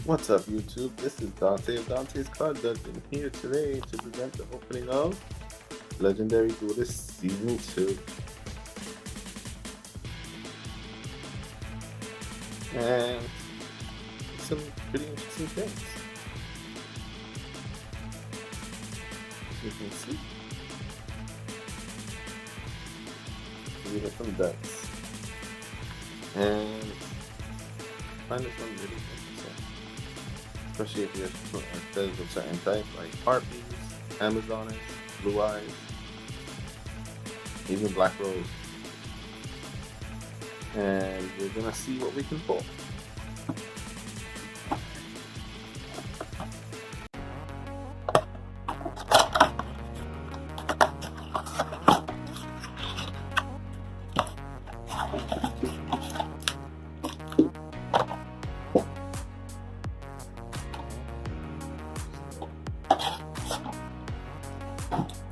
What's up, YouTube? This is Dante of Dante's Card Dungeon here today to present the opening of Legendary Duelist Season 2. And some pretty interesting things. As you can see, we get some dice. And I find this one really interesting. Especially if you're instead of certain types like harpies, Amazonas, blue eyes, even black rose. And we're gonna see what we can pull.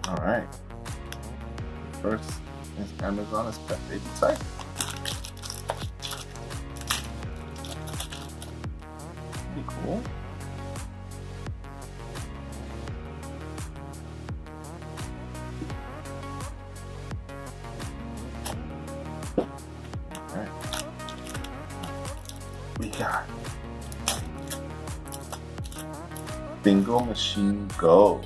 Alright. First is Amazonas Pet Baby Tiger. Pretty cool. Alright. We got Bingo Machine Go.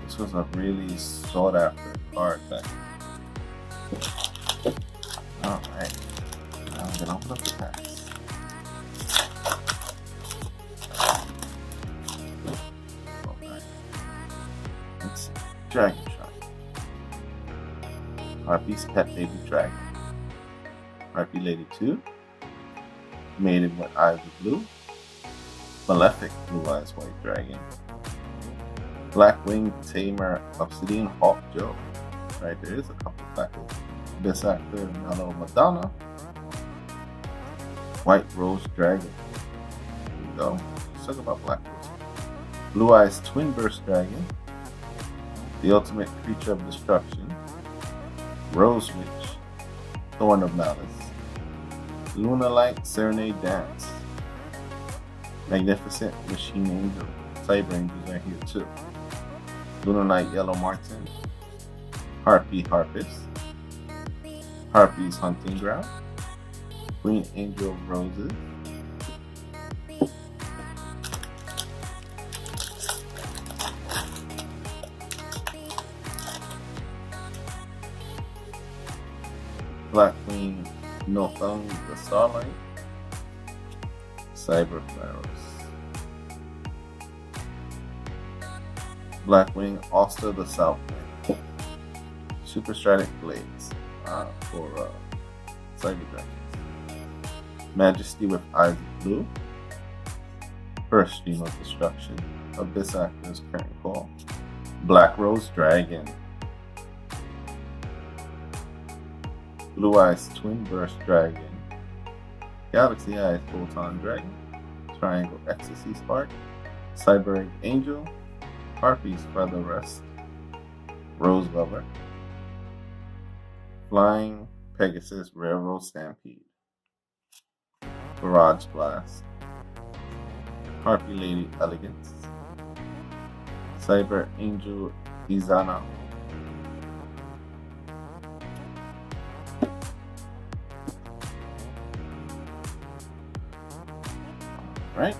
This was a really sought after card back. Alright. Now I'm gonna open up the packs. Alright. Let's see. Dragon Shot. Harpy's Pet Baby Dragon. Harpy Lady 2. Maiden with Eyes of Blue. Malefic Blue Eyes White Dragon. Blackwing Tamer Obsidian Hawk Joe. Right, there is a couple of factors. Best Actor Mellow Madonna. White Rose Dragon. There you go. Let's talk about Black Rose. Blue Eyes Twin Burst Dragon. The Ultimate Creature of Destruction. Rose Witch. Thorn of Malice. Luna Light Serenade Dance. Magnificent Machine Angel. Cyber Angels are here too. Luna Light Yellow Martin. Harpy Harpist. Harpy's Hunting Ground. Green Angel of Roses. Blackwing Nothung the Starlight. Cyber Pharaohs. Blackwing Ulster the Southwind. Super Stratic Blades for Cyber Dragons. Majesty with Eyes of Blue. First Stream of Destruction. Abyss Actor's Current Call. Black Rose Dragon. Blue Eyes Twin Burst Dragon. Galaxy Eyes Photon Dragon. Triangle Ecstasy Spark. Cyber Egg Angel. Harpy's Feather Rest. Rose Lover. Flying Pegasus Railroad Stampede. Barrage Blast. Harpy Lady Elegance. Cyber Angel Izana. Alright.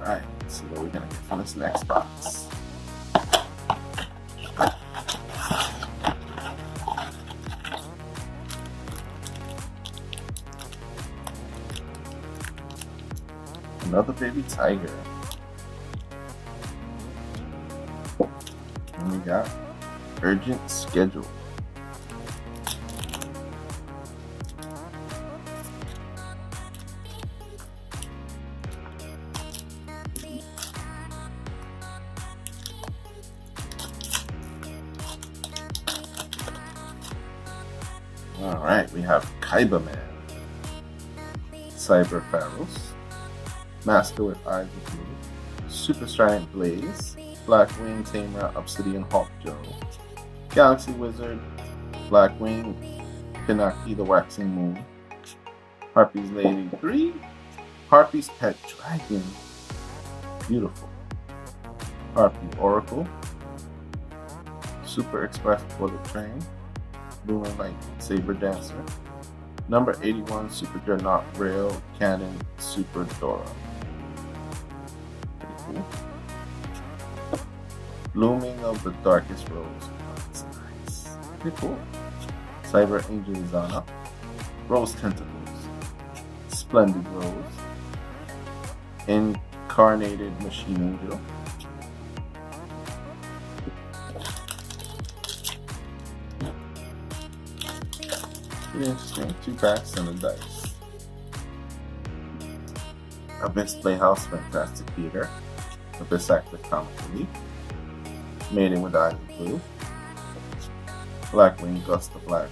Alright, let's see what we're gonna get from this next box. Another baby tiger. And we got Urgent Schedule. Alright, we have Kaiba Man. Cyber Pharaohs. Master with Eyes of Blue. Super Strident Blaze. Blackwing Tamer Obsidian Hawk Joe. Galaxy Wizard. Blackwing, Pinaki the Waxing Moon, Harpy's Lady 3, Harpy's Pet Dragon, beautiful, Harpy Oracle, Super Express for the Train, Lunar Light Saber Dancer, number 81 Super Dreadnought Rail Cannon Super Dora. Pretty cool. Blooming of the Darkest Rose. That's nice. Pretty cool. Cyber Angel Zana, Rose Tentacles, Splendid Rose, Incarnated Machine Angel, pretty interesting, 2 packs and a dice. Abyss Playhouse Fantastic Theater, Abyss Active Comic Relief, Maiden with Eyes of Blue, Blackwing Gust of Black,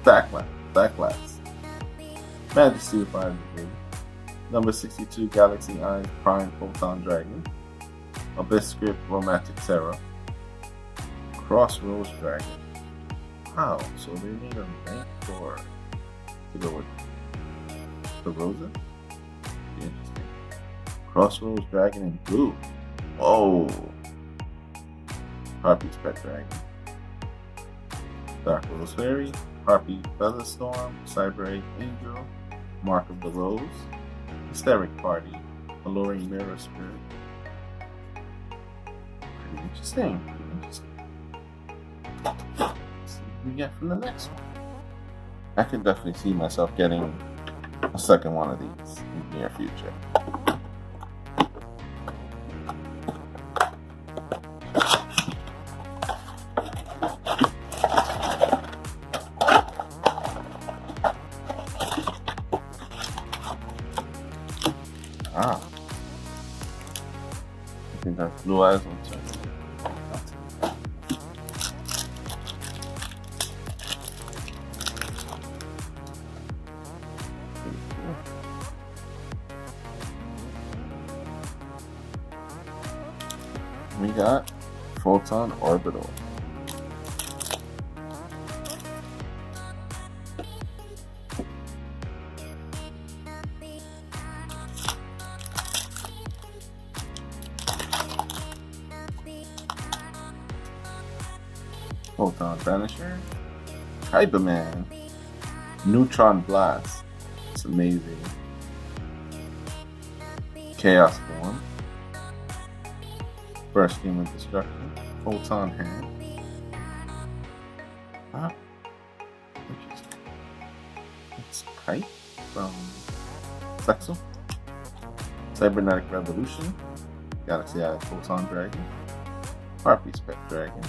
Backlash, Majesty with Eyes of Blue, number 62 Galaxy Eyes Prime Photon Dragon, Abyss Script Romantic Terror, Crossroads Dragon. Wow, so they need a bank for to go with the roses? Interesting. Crossroads Dragon in blue. Whoa! Harpy's Pet Dragon, Dark Rose Fairy, Harpy Featherstorm, Cyber Egg Angel, Mark of the Rose, Hysteric Party, Alluring Mirror Spirit. Pretty interesting. Let's see what we get from the next one. I could definitely see myself getting a second one of these in the near future. Ah, I think that's Blue Eyes on turn. We got Photon Orbital. Photon Vanisher, Kyberman, Neutron Blast, it's amazing, Chaos Form, Burst Human Destruction, Photon Hand, interesting, it's Kite from Sexel, Cybernetic Revolution, Galaxy Eye Photon Dragon, Harpy's Pet Dragon,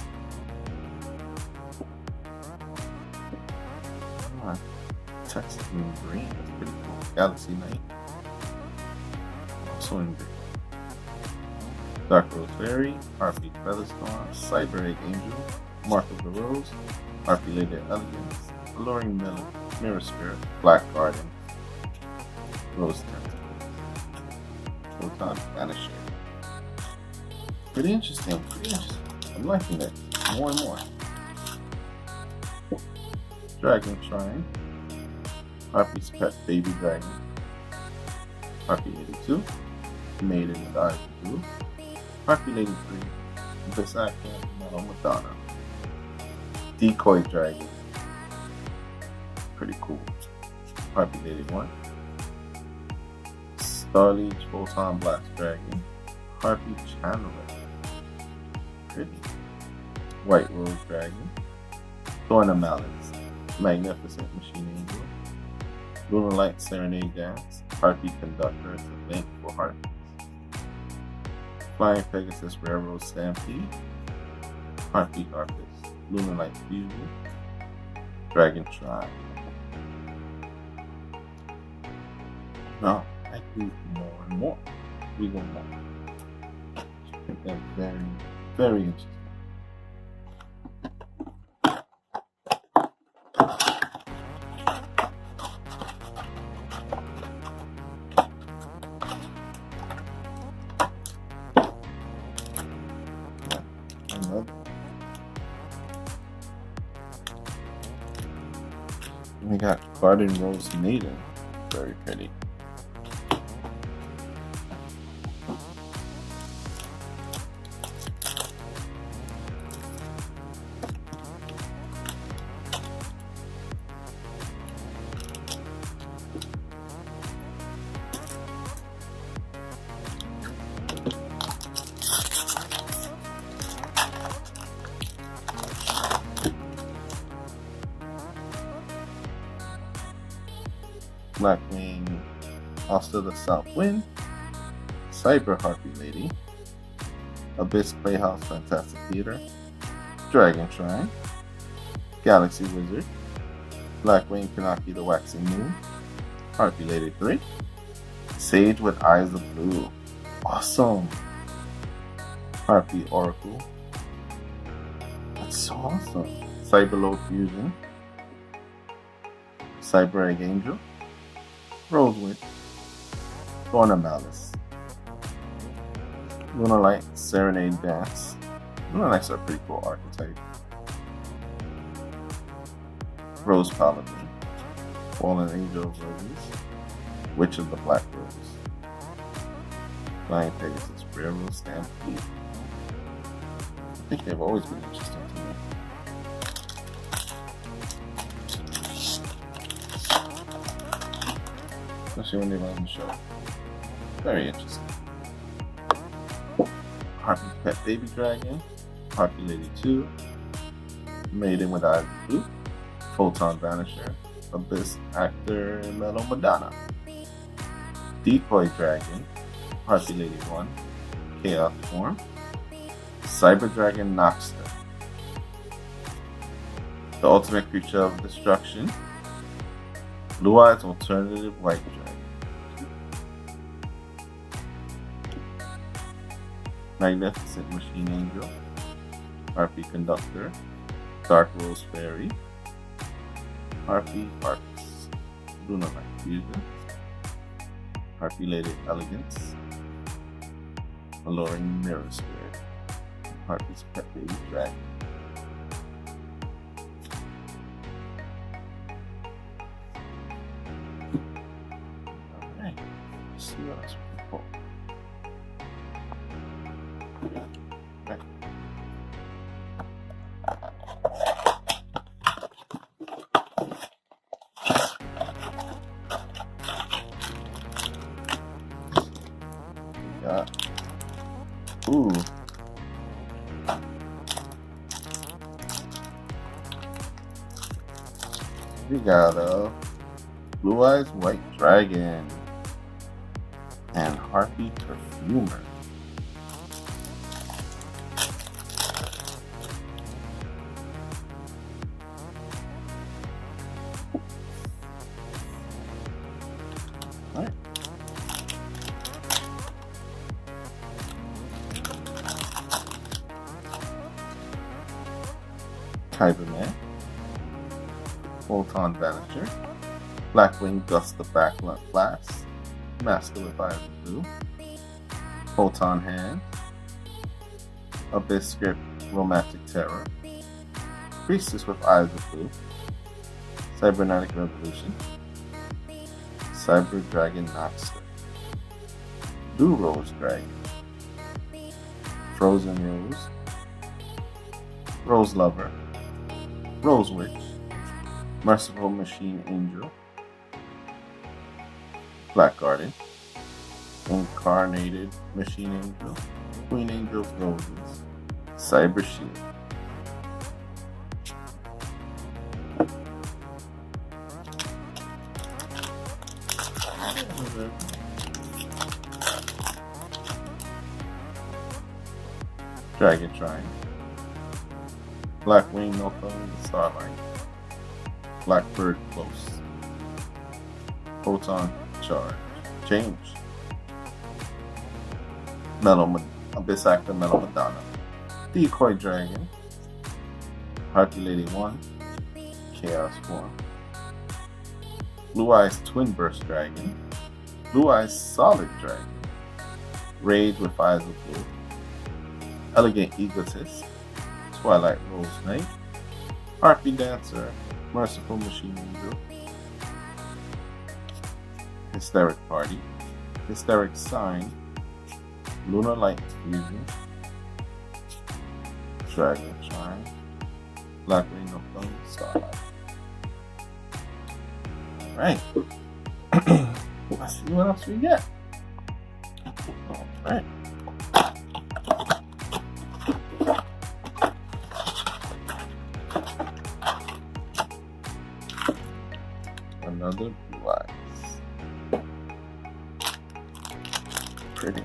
Text in green, that's pretty cool. Galaxy Knight, also in green. Dark Rose Fairy, Harpy Featherstorm, Cyber Egg Angel, Mark of the Rose, Harpy Lady Elegance, Alluring Mirror Spirit, Black Garden, Rose Tentacles, Photon Vanisher. Pretty interesting, I'm liking it more and more. Dragon Shrine, Harpy's Pet Baby Dragon, Harpy Lady 2, Maiden with Eyes of Blue, Harpy Lady 3, Abyss Active Metal Madonna, Decoy Dragon, pretty cool, Harpy Lady 1, Starliege Photon Blast Dragon, Harpy Channeler, pretty, White Rose Dragon, Thorna Malice, Magnificent Machine Angel, Lunar Light Serenade Dance, Harpy Conductor, it's a link for Harpies, Flying Pegasus Railroad Stampede, Harpy Harpist, Lunar Light Fusion, Dragon Shrine. Now, I do more and more. We go more. I think that's very, very interesting. We got Garden Rose Maiden, very pretty. Blackwing, also the South Wind, Cyber Harpy Lady, Abyss Playhouse Fantastic Theater, Dragon Shrine, Galaxy Wizard, Blackwing Pinocchio the Waxing Moon, Harpy Lady 3, Sage with Eyes of Blue, awesome, Harpy Oracle, that's so awesome, Cyberload Fusion, Cyber Egg Angel, Rosewood, Lorna Malice, Lunalight Serenade Dance. Lunalights are a pretty cool archetype. Rose Paladin, Fallen Angel of Roses, Witch of the Black Rose, Flying Pegasus, Railroad Stampede. I think they've always been interesting to me. Especially when they were on the show. Very interesting. Harpy's Pet Baby Dragon, Harpy Lady 2, Maiden with Eyes of Blue, Photon Vanisher, Abyss Actor Mellow Madonna, Decoy Dragon, Harpy Lady 1, Chaos Form, Cyber Dragon Noxter, the Ultimate Creature of Destruction, Blue Eyes Alternative White Dragon, Magnificent Machine Angel, Harpy Conductor, Dark Rose Fairy, Harpy Harps, Lunar Light Fusion, Harpy Lady Elegance, Alluring Mirror Spirit, Harpy's Pet Baby Dragon. Alright, let's see what else we can pull. Okay. Ooh. We got a Blue Eyes White Dragon and Harpy Perfumer. Alright. Cyberman, Photon Vanisher, Blackwing Gust the Backblunt Blast, Master with Eyes of Blue, Photon Hand, Abyss Script Romantic Terror, Priestess with Eyes of Blue, Cybernetic Revolution, Cyber Dragon Noxter, Blue Rose Dragon, Frozen Rose, Rose Lover, Rose Witch, Merciful Machine Angel, Black Garden, Incarnated Machine Angel, Queen Angel of Roses, Cyber Shield. Dragon Shrine, Blackwing Milton Starlight, Blackbird Close, Photon Charge, Change, Abyss Actor Mellow Madonna, Decoy Dragon, Harpy Lady 1, Chaos Form, Blue Eyes Twin Burst Dragon, Blue Eyes Solid Dragon, Rage with Eyes of Blue, Elegant Egotist, Twilight Rose Knight, Harpy Dancer, Merciful Machine Angel, Hysteric Party, Hysteric Sign, Lunar Light Fusion, Dragon Shine, Black Ring of Flame Starlight. Alright. Let's see what else we get. Alright. Another Blue Eyes. Pretty.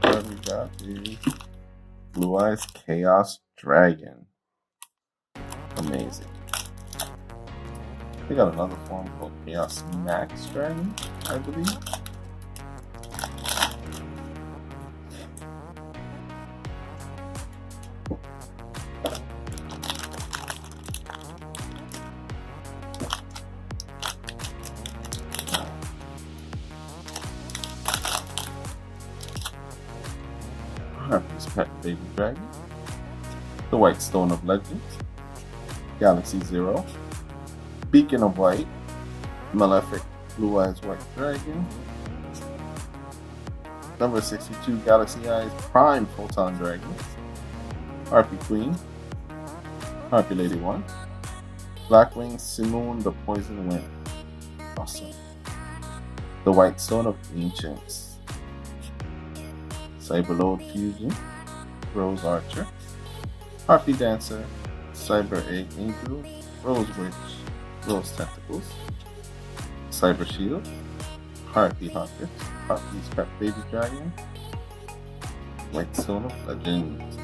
What we got is Blue Eyes Chaos Dragon. Amazing. We got another form called Chaos Max Dragon, I believe. Harpy's Pet Baby Dragon, the White Stone of Legends, Galaxy Zero, Beacon of White, Malefic Blue Eyes White Dragon, number 62 Galaxy Eyes Prime Photon Dragons, Harpy Queen, Harpy Lady 1, Blackwing Simoon the Poison Wind, awesome, the White Stone of Ancients, Cyberload Fusion, Rose Archer, Harpy Dancer, Cyber Egg Angel, Rose Witch, Rose Tentacles, Cyber Shield, Harpy Hawkett, Harpy's Pet Baby Dragon, White Stone of Legends.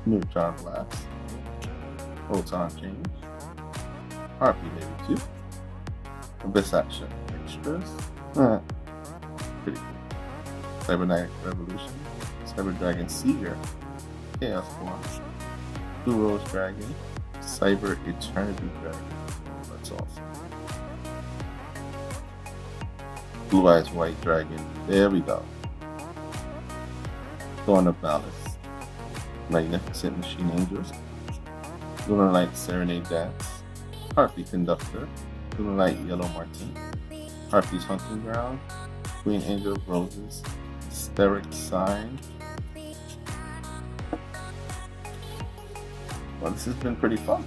Neutron Blast, Photon Change, Harpy Lady 2, Abyss Action Extras, pretty cool, Cybernetic Revolution, Cyber Dragon Seeger, Chaos Form, Blue Rose Dragon, Cyber Eternity Dragon, that's awesome, Blue Eyes White Dragon, there we go, Thorn of Malice, Magnificent Machine Angels, Lunar Light Serenade Dance, Harpy Conductor, Lunar Light Yellow Martine, Harpy's Hunting Ground, Queen Angel of Roses, Hysteric Sign. Well, this has been pretty fun.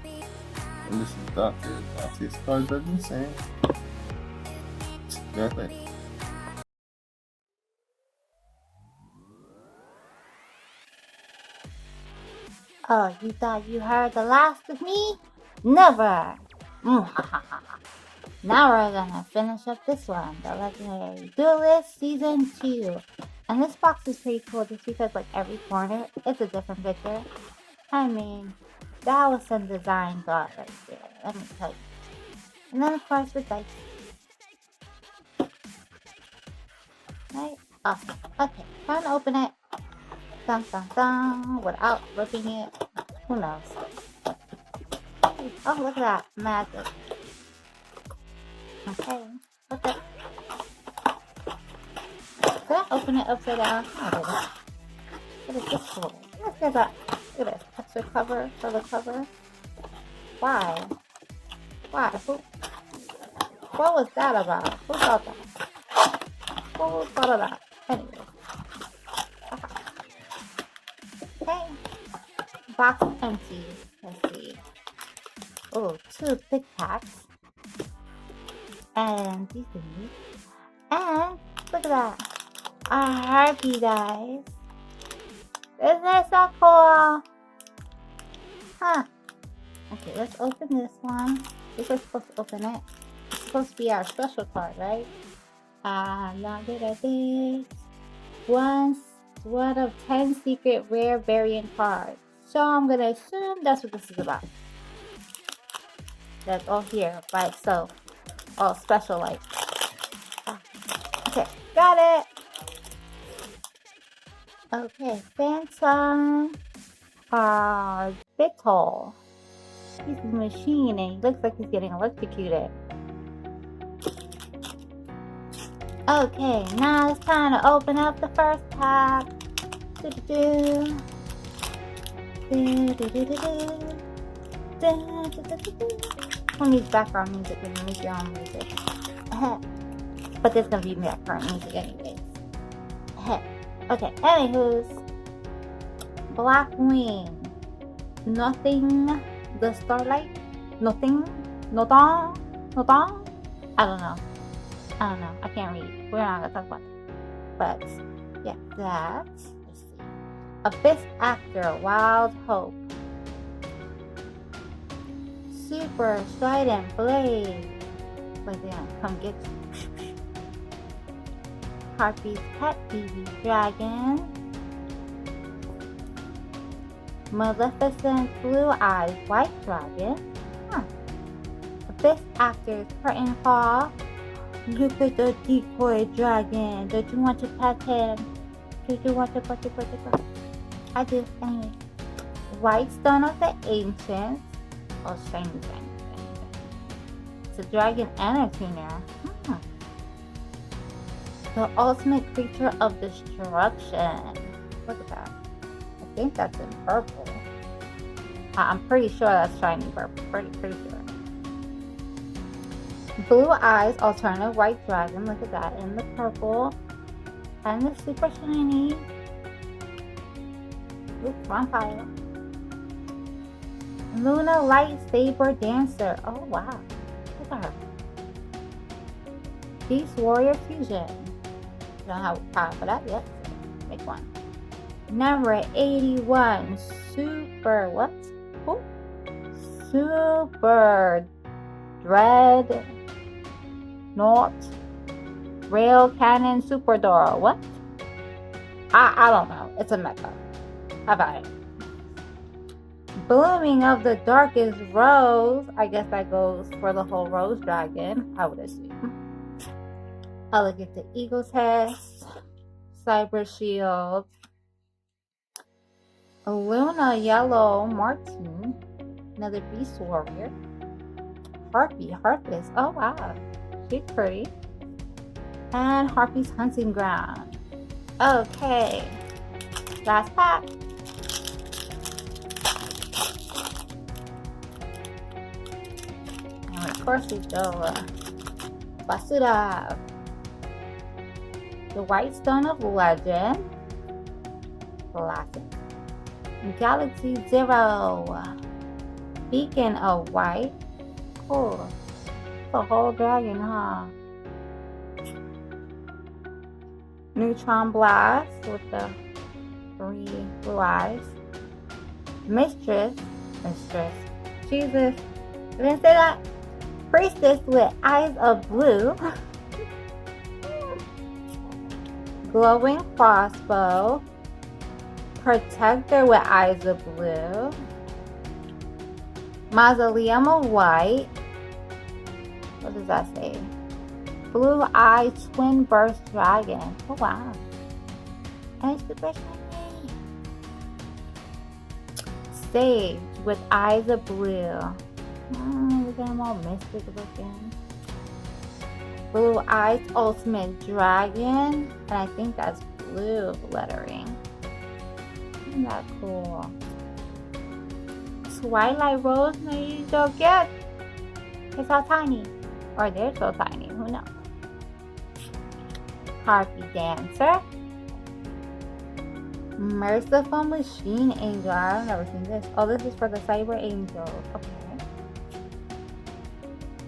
And this is Dante's Cards I've been saying. See you guys later. Oh, you thought you heard the last of me? Never! Now we're gonna finish up this one, the Legendary Duelist Season 2. And this box is pretty cool just because like every corner it's a different picture. I mean, that was some design thought right there, let me tell you. And then of course the dice. Right? Awesome. Okay, time to open it. Dun dun dun, without ripping it. Who knows? Oh, look at that. Magic. Okay. Okay. Did I open it upside down? I didn't. What is this for? Look at that. Look at this. Extra cover for the cover. Why? Why? What was that about? Who thought that? Who thought of that? Anyway. Okay. Box empty. Let's see. Oh, 2 thick packs. And these things. And look at that. A Harpy, guys. Isn't that so cool? Huh. Okay, let's open this one. We're supposed to open it. It's supposed to be our special card, right? Look at this. One of 10 secret rare variant cards. So I'm gonna assume that's what this is about. That's all here by itself. All special like. Okay, got it. Okay, Phantom Bittle. He's a machine and he looks like he's getting electrocuted. Okay, now it's time to open up the first pack. Do-do-do. Do-do-do-do-do. Do-do-do-do-do. Who needs background music when you make your own music? But there's gonna be background music anyways. Okay, anywho's. Black Wing. Nothing. The Starlight. Nothing. Nothing. Nothing. I don't know. I can't read. We're not gonna talk about it. But yeah, that's. Let's see. Abyss Actor. Wild Hope. Super Strident Blade. Like they're gonna come get you. Harpy's Pet BB Dragon. Maleficent Blue Eyes White Dragon. Abyss Actor's Curtain Call. Look at the decoy dragon. Don't you want to pet him? Do you want to pet him? I do. Anyway. White Stone of the Ancients. Oh, shiny. It's a dragon and a tuner. The ultimate creature of destruction. Look at that. I think that's in purple. I'm pretty sure that's shiny purple. Pretty sure. Blue Eyes Alternative White Dragon. Look at that in the purple. And the super shiny. Oops, wrong pile. Luna Lightsaber Dancer. Oh wow. Look at her. Beast Warrior Fusion. Don't have power for that yet. So make one. Number 81. Super what? Ooh. Super Dread Not Rail Cannon Super Dora. What? I don't know. It's a mecha. How about it? Blooming of the Darkest Rose. I guess that goes for the whole Rose Dragon, I would assume. I'll look at the Eagle Test. Cyber Shield. Luna Yellow Martin. Another Beast Warrior. Harpist. Oh wow. She's pretty. And Harpy's Hunting Ground. Okay. Last pack. And of course we go Basura. The White Stone of Legend. Classic. Galaxy Zero. Beacon of White. Cool. The whole dragon, huh? Neutron Blast with the 3 blue eyes. Mistress. Jesus. I didn't say that. Priestess with eyes of blue. Glowing Crossbow. Protector with eyes of blue. Mausoleum of White. What does that say? Blue Eye Twin Burst Dragon. Oh wow. And it's super shiny. Sage with eyes of blue. Look at them all mystic looking. Blue Eyes Ultimate Dragon. And I think that's blue lettering. Isn't that cool? Twilight Rose, no, you don't get. It's so tiny. Or they're so tiny, who knows? Harpy Dancer. Merciful Machine Angel. I've never seen this. Oh, this is for the Cyber Angel. Okay.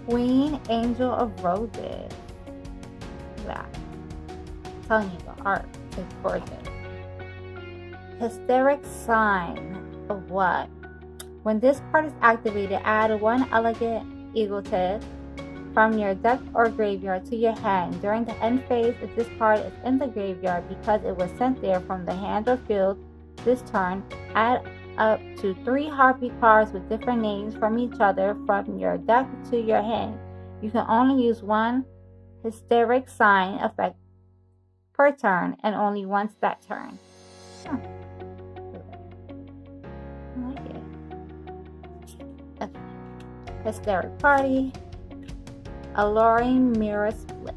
Queen Angel of Roses. Yeah. I'm telling you, the art is gorgeous. Hysteric Sign of what? When this card is activated, add 1 elegant egotist from your deck or graveyard to your hand. During the end phase, if this card is in the graveyard because it was sent there from the hand or field this turn, add up to 3 Harpy cards with different names from each other from your deck to your hand. You can only use 1 Hysteric Sign effect per turn and only once that turn. I like it. Okay. Hysteric Party. Alluring Mirror Split.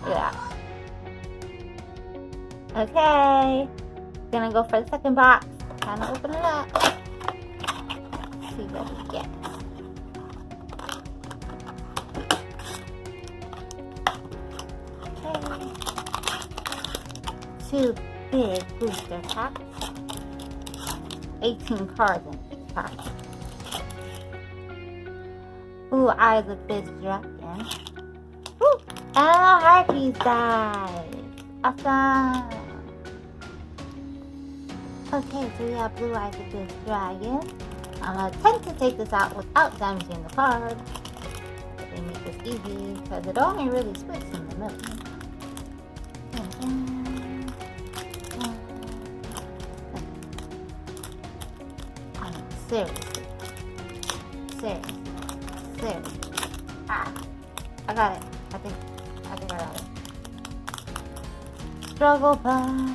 Look at that. Okay. Gonna go for the second box. Time to open it up. See what we get. Okay. 2 big booster packs. 18 cards in each pack. Blue Eyes Abyss Dragon. Woo! And a Harpies dies. Awesome. Okay, so we have Blue Eyes Abyss Dragon. I'm gonna attempt to take this out without damaging the card. They make this easy because it only really splits in the middle. Seriously. Ah, I got it. I think I got it. Struggle bus.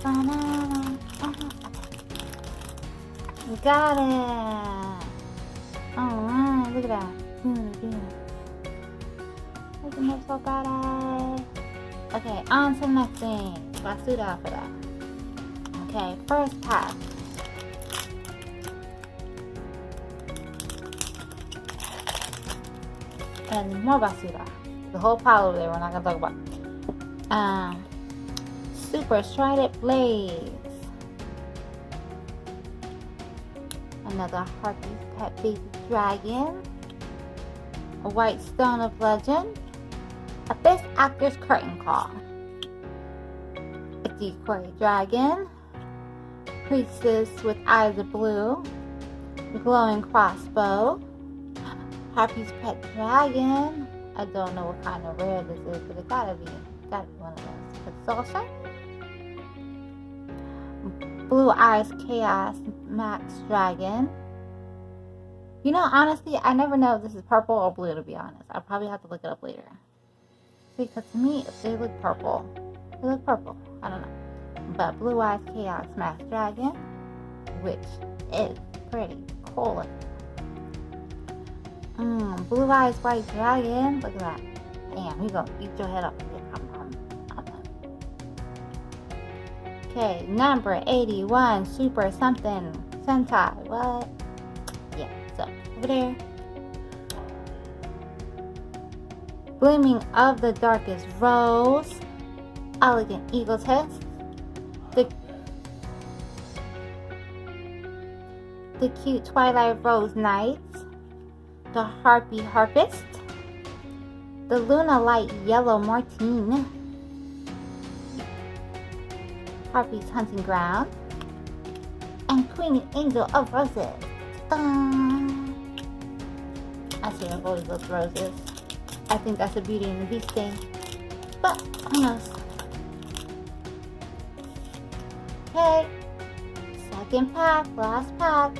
Banana. We got it. Alright, look at that. Isn't that so badass? Okay, on to the next thing. Basura for that. Okay, first pack. And more basura. The whole pile over there we're not gonna talk about. Super Strident Blades. Another Harpy's Pet Baby Dragon. A White Stone of Legend. Abyss Actor's Curtain Call. A Decoy Dragon. Priestess with Eyes of Blue. Glowing Crossbow. Harpy's Pet Dragon. I don't know what kind of rare this is, but it gotta be one of those. It's all shiny. Blue Eyes Chaos Max Dragon. You know, honestly, I never know if this is purple or blue, to be honest. I'll probably have to look it up later. See, because to me, they look purple. They look purple. I don't know. But Blue Eyes Chaos Max Dragon, which is pretty cool. Blue Eyes White Dragon. Look at that. Damn, he gonna eat your head up. Okay, number 81, Super something Sentai. What? Yeah, so over there. Blooming of the Darkest Rose. Elegant Egotist. The Cute Twilight Rose Knights. The Harpy Harpist. The Luna Light Yellow Martine. Harpy's Hunting Ground. And Queen Angel of Roses. Dun. I should have always loved roses. I think that's a Beauty and the Beast thing. But who knows? Okay. Second pack, last pack.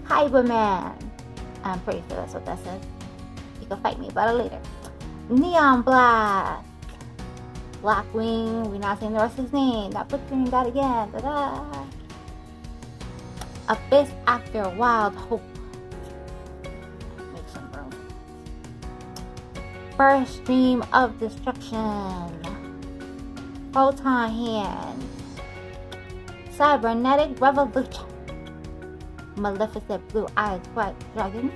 Cyberman. I'm pretty sure that's what that says. You can fight me about it later. Neon Blast. Blackwing. We're not saying the rest of his name. Not butchering that again. Ta-da. Abyss Actor Wild Hope. Make some room. First Stream of Destruction. Photon Hand. Cybernetic Revolution. Maleficent Blue Eyes White Dragon.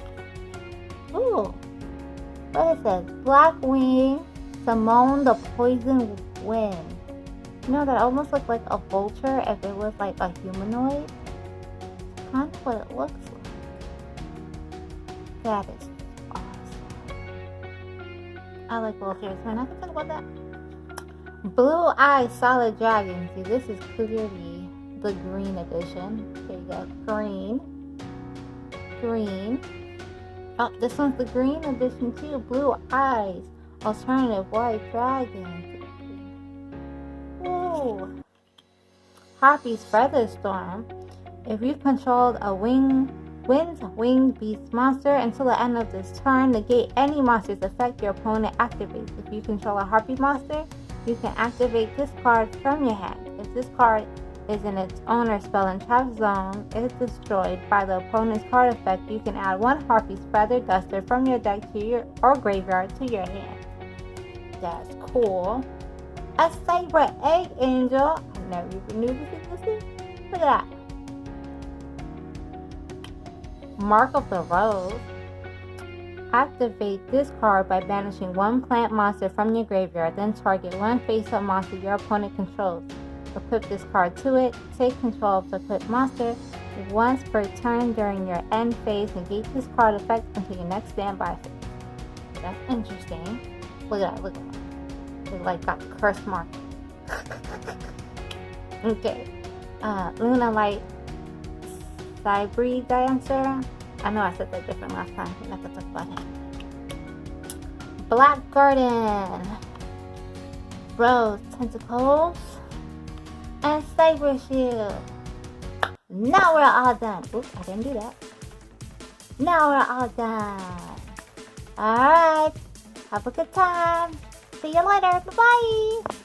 Ooh. What it says? Blackwing. Simone the Poison Wind. You know, that almost looked like a vulture if it was like a humanoid. It's kind of what it looks like. That is awesome. I like vultures, man. I can talk about that. Blue Eye Solid Dragon. See, this is clearly the green edition. Here you go. Green. Oh, this one's the green edition too. Blue Eyes. Alternative White Dragon. Ooh. Harpy's Feather Storm. If you've controlled a winged beast monster until the end of this turn, negate any monster's effect your opponent activates. If you control a Harpy monster, you can activate this card from your hand. If this card is in its owner's spell and trap zone, is destroyed by the opponent's card effect, you can add one Harpy's Feather Duster from your deck to your or graveyard to your hand. That's cool. A Cyber Egg Angel. I never even knew this existed. Look at that. Mark of the Rose. Activate this card by banishing one plant monster from your graveyard. Then target one face-up monster your opponent controls. Equip this card to it. Take control of the equipped monster once per turn during your end phase. Negate this card effect until your next standby phase. That's interesting. Look at that. Look at that. It like got curse mark. Okay. Luna Light Cyber Dancer. I know I said that different last time. We're not gonna talk about him. Black Garden. Rose Tentacles. And Cyber Shield. Now we're all done. Oops, I didn't do that. Now we're all done. Alright. Have a good time. See you later. Bye-bye.